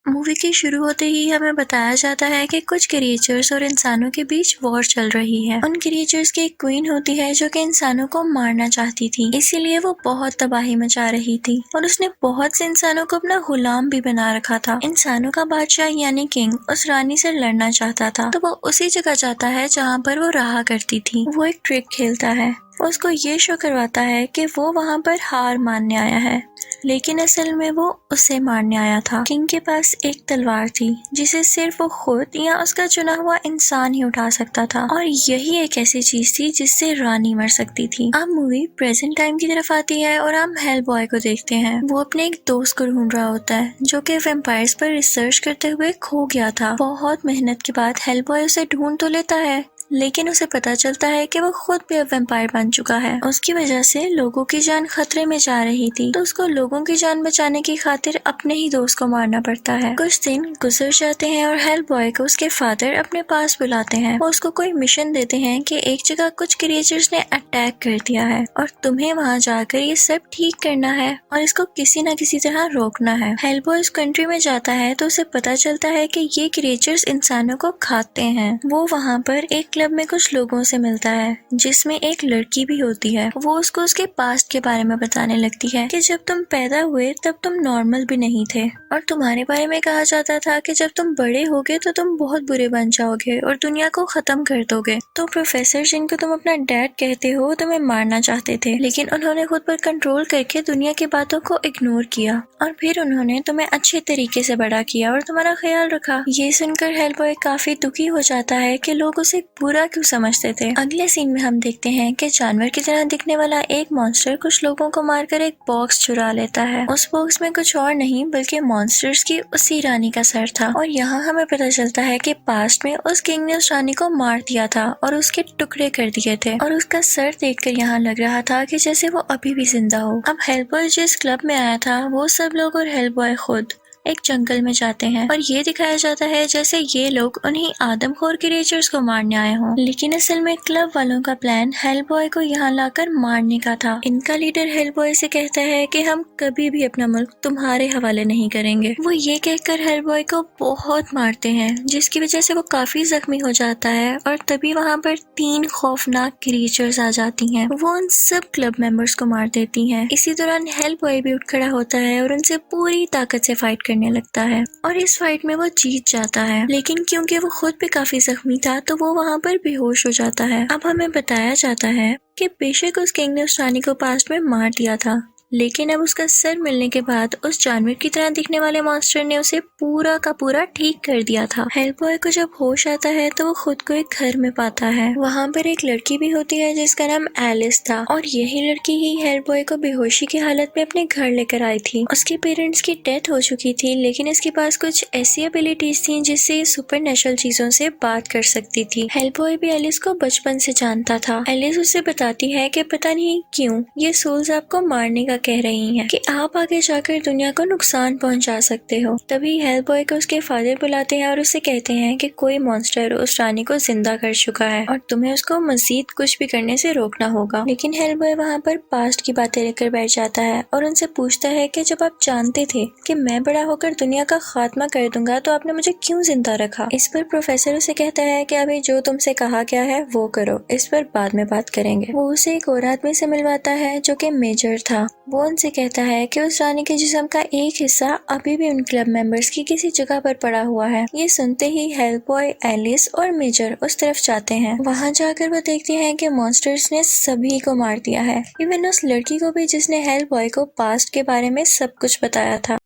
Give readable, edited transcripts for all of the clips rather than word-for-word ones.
Movie के शुरू होते ही हमें बताया जाता है कि कुछ क्रिएचर्स और इंसानों के बीच वॉर चल रही है। उन क्रिएचर्स की एक क्वीन होती है जो कि इंसानों को मारना चाहती थी, इसीलिए वो बहुत तबाही मचा रही थी और उसने बहुत से इंसानों को अपना गुलाम भी बना रखा था। इंसानों का बादशाह यानी किंग उस रानी से लड़ना चाहता था, तो वो उसी जगह जाता है जहाँ पर वो रहा करती थी। वो एक ट्रिक खेलता है, उसको ये शो करवाता है कि वो वहाँ पर हार मानने आया है, लेकिन असल में वो उसे मारने आया था। किंग के पास एक तलवार थी जिसे सिर्फ वो खुद या उसका चुना हुआ इंसान ही उठा सकता था, और यही एक ऐसी चीज थी जिससे रानी मर सकती थी। अब मूवी प्रेजेंट टाइम की तरफ आती है और हम हेल बॉय को देखते हैं। वो अपने एक दोस्त को ढूंढ रहा होता है जो कि वैम्पायर्स पर रिसर्च करते हुए खो गया था। बहुत मेहनत के बाद हेल बॉय उसे ढूंढ तो लेता है, लेकिन उसे पता चलता है कि वो खुद भी अब वैम्पायर बन चुका है। उसकी वजह से लोगों की जान खतरे में जा रही थी, तो उसको लोगों की जान बचाने की खातिर अपने ही दोस्त को मारना पड़ता है। कुछ दिन गुजर जाते हैं और हेल बॉय को उसके फादर अपने पास बुलाते हैं। वो उसको कोई मिशन देते हैं कि एक जगह कुछ क्रिएचर्स ने अटैक कर दिया है और तुम्हें वहाँ जाकर ये सब ठीक करना है और इसको किसी न किसी तरह रोकना है। हेल बॉय उस कंट्री में जाता है तो उसे पता चलता है कि ये क्रिएचर्स इंसानों को खाते हैं। वो वहाँ पर एक क्लब में कुछ लोगों से मिलता है जिसमें एक लड़की भी होती है। वो उसको उसके पास्ट के बारे में बताने लगती है कि जब तुम पैदा हुए तब तुम नॉर्मल भी नहीं थे और तुम्हारे बारे में कहा जाता था कि जब तुम बड़े होगे तो तुम बहुत बुरे बन जाओगे और दुनिया को खत्म कर दोगे। तो प्रोफेसर जिनको तुम अपना डैड कहते हो तुम्हें मारना चाहते थे, लेकिन उन्होंने खुद पर कंट्रोल करके दुनिया की बातों को इग्नोर किया और फिर उन्होंने तुम्हें अच्छे तरीके से बड़ा किया और तुम्हारा ख्याल रखा। ये सुनकर हेल बॉय काफी दुखी हो जाता है कि लोग उसे बुरा क्यों समझते थे। अगले सीन में हम देखते हैं कि जानवर की तरह दिखने वाला एक मॉन्स्टर कुछ लोगों को मारकर एक बॉक्स चुरा लेता है। उस बॉक्स में कुछ और नहीं बल्कि मॉन्स्टर्स की उसी रानी का सर था, और यहाँ हमें पता चलता है कि पास्ट में उस किंग ने उस रानी को मार दिया था और उसके टुकड़े कर दिए थे, और उसका सर देखकर यहाँ लग रहा था कि जैसे वो अभी भी जिंदा हो। अब हेल बॉय जिस क्लब में आया था वो सब लोग और हेल बॉय खुद एक जंगल में जाते हैं और ये दिखाया जाता है जैसे ये लोग उन्हीं आदमखोर क्रिएचर्स को मारने आए हों, लेकिन असल में क्लब वालों का प्लान हेल बॉय को यहाँ लाकर मारने का था। इनका लीडर हेल बॉय से कहता है कि हम कभी भी अपना मुल्क तुम्हारे हवाले नहीं करेंगे। वो ये कहकर हेल बॉय को बहुत मारते हैं जिसकी वजह से वो काफी जख्मी हो जाता है, और तभी वहाँ पर 3 खौफनाक क्रिएचर्स आ जाती हैं। वो उन सब क्लब मेंबर्स को मार देती हैं। इसी दौरान हेल बॉय भी उठ खड़ा होता है और उनसे पूरी ताकत से फाइट करने लगता है और इस फाइट में वो जीत जाता है, लेकिन क्योंकि वो खुद भी काफी जख्मी था तो वो वहाँ पर बेहोश हो जाता है। अब हमें बताया जाता है कि बेशक उस किंग ने उस रानी को पास्ट में मार दिया था, लेकिन अब उसका सर मिलने के बाद उस जानवर की तरह दिखने वाले मॉन्स्टर ने उसे पूरा का पूरा ठीक कर दिया था। हेल बॉय को जब होश आता है तो वो खुद को एक घर में पाता है। वहाँ पर एक लड़की भी होती है जिसका नाम एलिस था, और यही लड़की ही हेल बॉय को बेहोशी की हालत में अपने घर लेकर आई थी। उसके पेरेंट्स की डेथ हो चुकी थी, लेकिन इसके पास कुछ ऐसी एबिलिटीज थी जिससे ये सुपर नेचुरल चीजों से बात कर सकती थी। हेल बॉय भी एलिस को बचपन से जानता था। एलिस उसे बताती है कि पता नहीं क्यों ये सोल्स आपको मारने का कह रही हैं कि आप आगे जाकर दुनिया को नुकसान पहुंचा सकते हो। तभी हेल बॉय को उसके फादर बुलाते हैं और उसे कहते हैं कि कोई मॉन्स्टर उस रानी को जिंदा कर चुका है और तुम्हें उसको मजीद कुछ भी करने से रोकना होगा। लेकिन हेल बॉय वहाँ पर पास्ट की बातें लेकर बैठ जाता है और उनसे पूछता है कि जब आप जानते थे कि मैं बड़ा होकर दुनिया का खात्मा कर दूंगा तो आपने मुझे क्यों जिंदा रखा। इस पर प्रोफेसर उसे कहता है कि अभी जो तुमसे कहा गया है वो करो, इस पर बाद में बात करेंगे। वो उसे एक और आदमी से मिलवाता है जो कि मेजर था। वो उनसे कहता है कि उस रानी के जिस्म का एक हिस्सा अभी भी उन क्लब मेंबर्स की किसी जगह पर पड़ा हुआ है। ये सुनते ही हेल बॉय, एलिस और मेजर उस तरफ जाते हैं। वहाँ जाकर वो देखते हैं कि मॉन्स्टर्स ने सभी को मार दिया है, इवन उस लड़की को भी जिसने हेल बॉय को पास्ट के बारे में सब कुछ बताया था।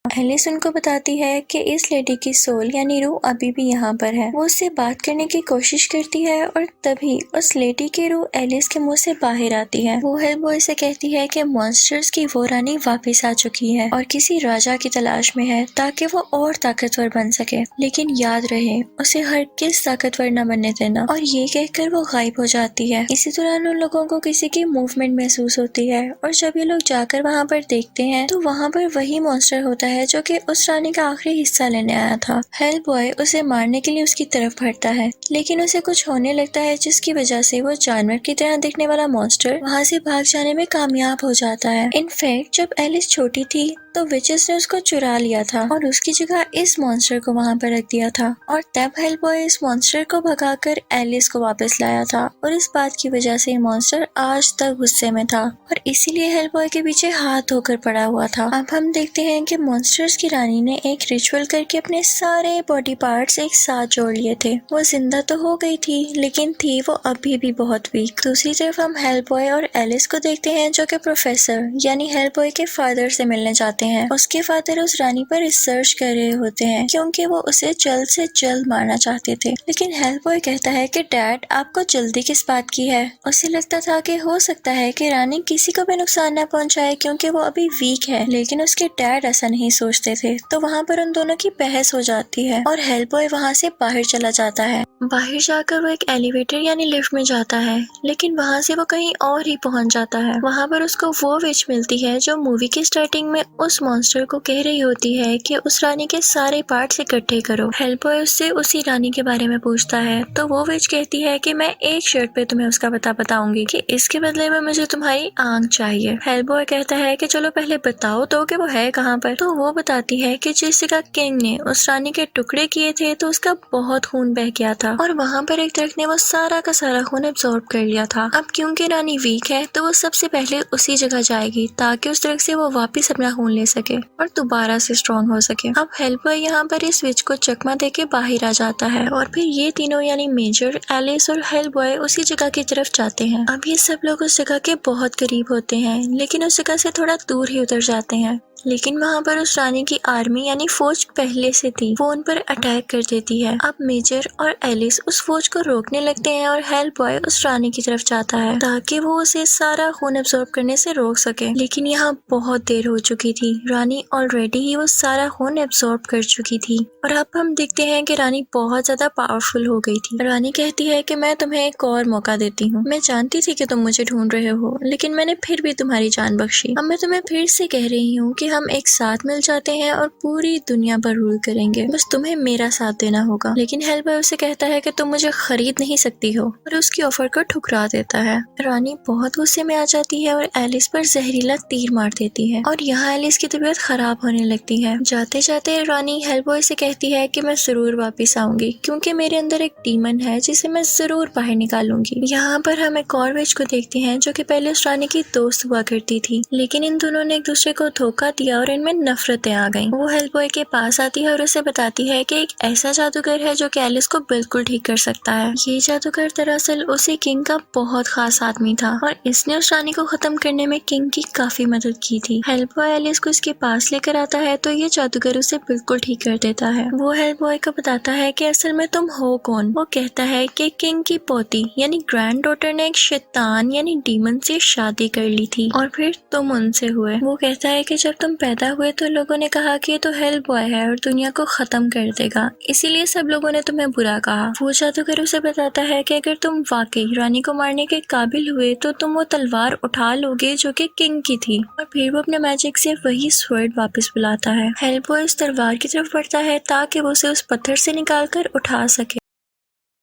एलिस उनको बताती है कि इस लेडी की सोल यानी रूह अभी भी यहाँ पर है। वो उससे बात करने की कोशिश करती है और तभी उस लेडी की रूह एलिस के मुंह से बाहर आती है। वो हेल बॉय से कहती है कि मॉन्स्टर्स की वो रानी वापस आ चुकी है और किसी राजा की तलाश में है ताकि वो और ताकतवर बन सके, लेकिन याद रहे उसे हरगिज़ ताकतवर न बनने देना। और ये कहकर वो गायब हो जाती है। इसी दौरान उन लोगों को किसी की मूवमेंट महसूस होती है और जब ये लोग जाकर वहाँ पर देखते हैं तो वहाँ पर वही मॉन्स्टर होता है जो कि उस रानी का आखिरी हिस्सा लेने आया था। हेल्प बॉय उसे मारने के लिए उसकी तरफ बढ़ता है, लेकिन उसे कुछ होने लगता है जिसकी वजह से वो जानवर की तरह दिखने वाला मॉन्स्टर वहाँ से भाग जाने में कामयाब हो जाता है। इनफैक्ट जब एलिस छोटी थी तो विचेस ने उसको चुरा लिया था और उसकी जगह इस मॉन्स्टर को वहाँ पर रख दिया था, और तब हेल्प बॉय इस मॉन्स्टर को भगाकर एलिस को वापस लाया था, और इस बात की वजह से मॉन्स्टर आज तक गुस्से में था और इसीलिए हेल्प बॉय के पीछे हाथ धोकर पड़ा हुआ था। अब हम देखते हैं कि मॉन्स्टर्स की रानी ने एक रिचुअल करके अपने सारे बॉडी पार्ट्स एक साथ जोड़ लिए थे। वो जिंदा तो हो गई थी, लेकिन थी वो अभी भी बहुत वीक। दूसरी तरफ हम हेल्प बॉय और एलिस को देखते हैं जो कि प्रोफेसर यानी हेल्प बॉय के फादर से मिलने जाते हैं। उसके फादर उस रानी पर रिसर्च कर रहे होते हैं क्योंकि वो उसे जल्द से जल्द मारना चाहते थे, लेकिन हेल्प बॉय कहता है कि डैड आपको जल्दी किस बात की है। उसे लगता था कि हो सकता है कि रानी किसी को भी नुकसान न पहुंचाए क्योंकि वो अभी वीक है, लेकिन उसके डैड ऐसा नहीं सोचते थे। तो वहाँ पर उन दोनों की बहस हो जाती है और हेल्प बॉय वहाँ से बाहर चला जाता है। बाहर जाकर वो एक एलिवेटर यानी लिफ्ट में जाता है, लेकिन वहाँ से वो कहीं और ही पहुँच जाता है। वहाँ पर उसको वो विच मिलती है जो मूवी की स्टार्टिंग में उस मॉन्स्टर को कह रही होती है कि उस रानी के सारे पार्ट्स इकट्ठे करो। हेल्प बॉय उससे उसी रानी के बारे में पूछता है तो वो विच कहती है कि मैं एक शर्ट पे तुम्हें उसका पता बताऊंगी कि इसके बदले में मुझे तुम्हारी आंख चाहिए। हेल्प बॉय कहता है कि चलो पहले बताओ तो कि वो है कहाँ पर। तो वो बताती है कि जिस जगह किंग ने उस रानी के टुकड़े किए थे तो उसका बहुत खून बह गया था और वहाँ पर एक दरख्त ने वो सारा का सारा खून एब्जॉर्ब कर लिया था। अब क्योंकि रानी वीक है तो वो सबसे पहले उसी जगह जाएगी ताकि उस दरख्त से वो वापिस अपना खून ले सके और दोबारा से स्ट्रॉन्ग हो सके। अब हेल्प बॉय यहाँ पर इस स्विच को चकमा देके बाहर आ जाता है और फिर ये तीनों यानी मेजर, एलिस और हेल्प बॉय उसी जगह की तरफ जाते हैं। अब ये सब लोग उस जगह के बहुत करीब होते हैं, लेकिन उस जगह से थोड़ा दूर ही उतर जाते हैं। लेकिन वहाँ पर उस रानी की आर्मी यानी फौज पहले से थी, वो उन पर अटैक कर देती है। अब मेजर और एलिस उस फौज को रोकने लगते हैं और हेल्प बॉय उस रानी की तरफ जाता है ताकि वो उसे सारा खून एब्जॉर्ब करने से रोक सके, लेकिन यहाँ बहुत देर हो चुकी थी। रानी ऑलरेडी ही वो सारा खून एब्जॉर्ब कर चुकी थी और अब हम देखते हैं कि रानी बहुत ज्यादा पावरफुल हो गई थी। रानी कहती है कि मैं तुम्हें एक और मौका देती हूँ, मैं जानती थी कि तुम मुझे ढूंढ रहे हो, लेकिन मैंने फिर भी तुम्हारी जान बख्शी। अब मैं तुम्हें फिर से कह रही हूँ कि हम एक साथ मिल जाते हैं और पूरी दुनिया पर रूल करेंगे, बस तुम्हें मेरा साथ देना होगा। लेकिन हेल्प बॉय उसे कहता है कि तुम मुझे खरीद नहीं सकती हो और उसकी ऑफर को ठुकरा देता है। रानी बहुत गुस्से में आ जाती है और एलिस पर जहरीला तीर मार देती है और यहाँ एलिस की तबीयत खराब होने लगती है। जाते जाते रानी हेल्प बॉय से कहती है कि मैं जरूर वापिस आऊंगी क्योंकि मेरे अंदर एक डीमन है जिसे मैं जरूर बाहर निकालूंगी। यहाँ पर हम एक और विच को देखते हैं जो कि पहले उस रानी की दोस्त हुआ करती थी, लेकिन इन दोनों ने एक दूसरे को धोखा दिया और इनमें नफरतें आ गईं। वो हेल्प बॉय के पास आती है और उसे बताती है कि एक ऐसा जादूगर है जो कि एलिस को बिल्कुल ठीक कर सकता है। ये जादूगर दरअसल उसी किंग का बहुत खास आदमी था और इसने उस रानी को खत्म करने में किंग की काफी मदद की थी। हेल्प बॉय एलिस को इसके पास लेकर आता है तो ये जादूगर उसे बिल्कुल ठीक कर देता है। वो हेल्प बॉय को बताता है कि असल में तुम हो कौन। वो कहता है कि किंग की पोती यानी ग्रैंड डॉटर ने एक शैतान यानी डीमन से शादी कर ली थी और फिर तुम उनसे हुए। वो कहता है कि जब तुम पैदा हुए तो लोगों ने कहा कि ये तो हेल्प बॉय है और दुनिया को खत्म कर देगा, इसीलिए सब लोगों ने तुम्हें बुरा कहा। वो जादूगर उसे बताता है कि अगर तुम वाकई रानी को मारने के काबिल हुए तो तुम वो तलवार उठा लोगे जो कि किंग की थी, और फिर वो अपने मैजिक से वही स्वर्ड वापस बुलाता है। हेल्प बॉय उस तलवार की तरफ बढ़ता है ताकि वो उसे उस पत्थर से निकाल कर उठा सके,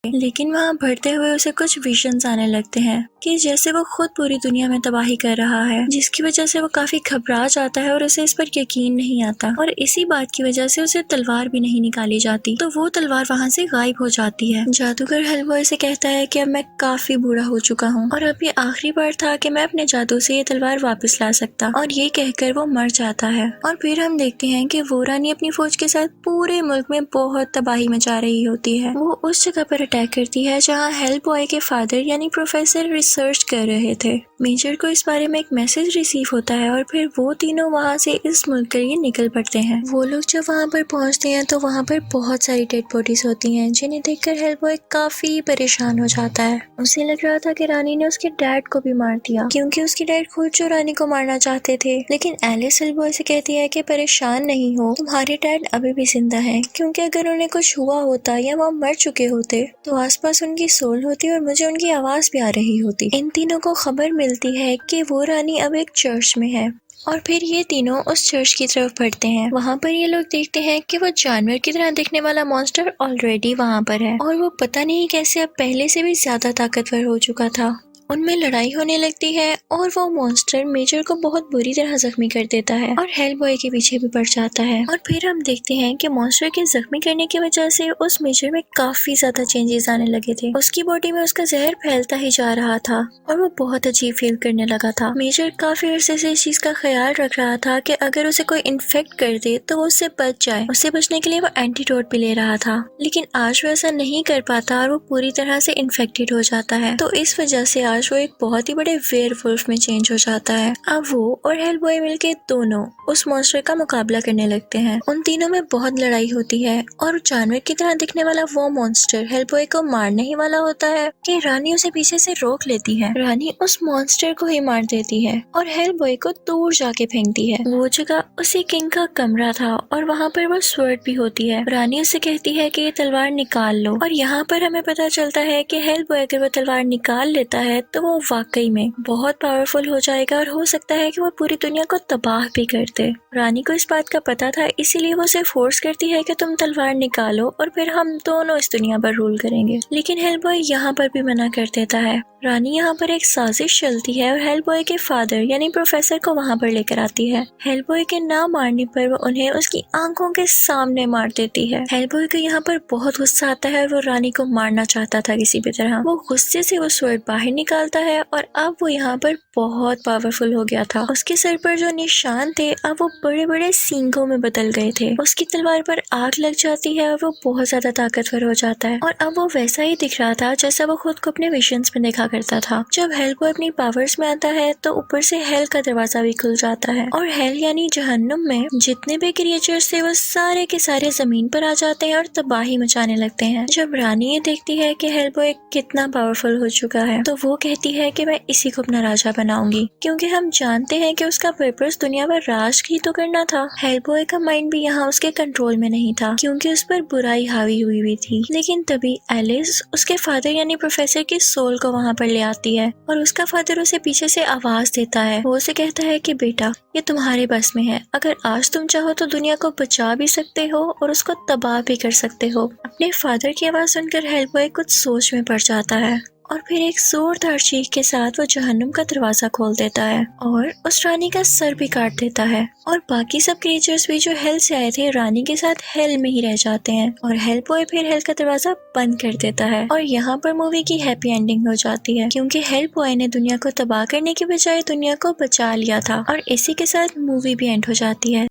लेकिन वहाँ बढ़ते हुए उसे कुछ विजन्स आने लगते हैं कि जैसे वो खुद पूरी दुनिया में तबाही कर रहा है, जिसकी वजह से वो काफी घबरा जाता है और उसे इस पर यकीन नहीं आता और इसी बात की वजह से उसे तलवार भी नहीं निकाली जाती, तो वो तलवार वहाँ से गायब हो जाती है। जादूगर हेल्प बॉय से कहता है कि अब मैं काफी बूढ़ा हो चुका हूँ और अब ये आखिरी बार था कि मैं अपने जादू से ये तलवार वापस ला सकता, और ये कहकर वो मर जाता है। और फिर हम देखते हैं कि वो रानी अपनी फौज के साथ पूरे मुल्क में बहुत तबाही मचा रही होती है। वो उस जगह पर अटैक करती है जहाँ हेल्प बॉय के फादर यानी प्रोफेसर रिसर्च कर रहे थे। मेजर को इस बारे में एक मैसेज रिसीव होता है और फिर वो तीनों वहाँ से इस मुल्क के लिए निकल पड़ते हैं। वो लोग जब वहाँ पर पहुँचते हैं तो वहाँ पर बहुत सारी डेड बॉडीज होती हैं, जिन्हें देखकर हेल्प बॉय काफी परेशान हो जाता है। उसे लग रहा था कि रानी ने उसके डैड को भी मार दिया क्योंकि उसके डैड खुद जो रानी को मारना चाहते थे, लेकिन एलिस हेल्प बॉय से कहती है कि परेशान नहीं हो, तुम्हारे डैड अभी भी जिंदा हैं, क्योंकि अगर उन्हें कुछ हुआ होता या वो मर चुके होते तो आसपास उनकी सोल होती और मुझे उनकी आवाज भी आ रही होती। इन तीनों को खबर मिलती है कि वो रानी अब एक चर्च में है और फिर ये तीनों उस चर्च की तरफ बढ़ते हैं। वहाँ पर ये लोग देखते हैं कि वो जानवर की तरह दिखने वाला मॉन्स्टर ऑलरेडी वहाँ पर है और वो पता नहीं कैसे अब पहले से भी ज्यादा ताकतवर हो चुका था। उनमें लड़ाई होने लगती है और वो मॉन्स्टर मेजर को बहुत बुरी तरह जख्मी कर देता है और हेलबॉय के पीछे भी पड़ जाता है। और फिर हम देखते हैं कि मॉन्स्टर के जख्मी करने की वजह से उस मेजर में काफी ज्यादा चेंजेस आने लगे थे। उसकी बॉडी में उसका जहर फैलता ही जा रहा था और वो बहुत अजीब फील करने लगा था। मेजर काफी अरसे से इस चीज का ख्याल रख रहा था कि अगर उसे कोई इन्फेक्ट कर दे तो वो उससे बच जाए। उससे बचने के लिए वो एंटीडोट भी ले रहा था, लेकिन आज वो ऐसा नहीं कर पाता और वो पूरी तरह से इन्फेक्टेड हो जाता है। तो इस वजह से आज वो एक बहुत ही बड़े वेयरवुल्फ में चेंज हो जाता है। अब वो और हेलबॉय मिलके दोनों उस मॉन्स्टर का मुकाबला करने लगते हैं। उन तीनों में बहुत लड़ाई होती है और जानवर की तरह दिखने वाला वो मॉन्स्टर हेलबॉय को मारने ही वाला होता है कि रानी उसे पीछे से रोक लेती है। रानी उस मॉन्स्टर को ही मार देती है और हेलबॉय को दूर जाके फेंकती है। वो जगह उसी किंग का कमरा था और वहाँ पर वो स्वर्ड भी होती है। रानी उसे कहती है कि ये तलवार निकाल लो और यहाँ पर हमें पता चलता है कि हेलबॉय अगर वो तलवार निकाल लेता है तो वो वाकई में बहुत पावरफुल हो जाएगा और हो सकता है कि वो पूरी दुनिया को तबाह भी कर दे। रानी को इस बात का पता था, इसीलिए वो उसे फोर्स करती है कि तुम तलवार निकालो और फिर हम दोनों इस दुनिया पर रूल करेंगे। लेकिन हेलबॉय यहाँ पर भी मना कर देता है। रानी यहाँ पर एक साजिश चलती है और हेलबॉय के फादर यानी प्रोफेसर को वहाँ पर लेकर आती है। हेलबॉय के ना मारने पर वो उन्हें उसकी आंखों के सामने मार देती है। हेलबॉय को यहाँ पर बहुत गुस्सा आता है और वो रानी को मारना चाहता था किसी भी तरह। वो गुस्से से वो स्वर्ड बाहर निकालता है और अब वो यहाँ पर बहुत पावरफुल हो गया था। उसके सर पर जो निशान थे अब वो बड़े बड़े सींगों में बदल गए थे। उसकी तलवार पर आग लग जाती है और वो बहुत ज्यादा ताकतवर हो जाता है और अब वो वैसा ही दिख रहा था जैसा वो खुद को अपने विजन्स में देखा करता था। जब हेलबॉय अपनी पावर्स में आता है तो ऊपर से हेल का दरवाजा भी खुल जाता है और हेल यानी जहन्नुम में जितने भी क्रिएचर्स थे वो सारे के सारे जमीन पर आ जाते हैं और तबाही मचाने लगते हैं। जब रानी ये देखती है कि हेलबॉय कितना पावरफुल हो चुका है तो वो कहती है कि मैं इसी को अपना राजा बनाऊंगी, क्योंकि हम जानते हैं कि उसका पर्पस दुनिया पर राज ही तो करना था। हेलबॉय का माइंड भी यहाँ उसके कंट्रोल में नहीं था क्योंकि उस पर बुराई हावी हुई थी। लेकिन तभी एलिस उसके फादर यानी प्रोफेसर की सोल को वहाँ पर ले आती है और उसका फादर उसे पीछे से आवाज देता है। वो उसे कहता है कि बेटा ये तुम्हारे बस में है, अगर आज तुम चाहो तो दुनिया को बचा भी सकते हो और उसको तबाह भी कर सकते हो। अपने फादर की आवाज सुनकर हेलबॉय कुछ सोच में पड़ जाता है और फिर एक जोरदार चीख के साथ वो जहन्नुम का दरवाजा खोल देता है और उस रानी का सर भी काट देता है। और बाकी सब क्रिएचर्स भी जो हेल से आए थे रानी के साथ हेल में ही रह जाते हैं और हेलबॉय फिर हेल का दरवाजा बंद कर देता है। और यहाँ पर मूवी की हैप्पी एंडिंग हो जाती है क्योंकि हेलबॉय ने दुनिया को तबाह करने की बजाय दुनिया को बचा लिया था और इसी के साथ मूवी भी एंड हो जाती है।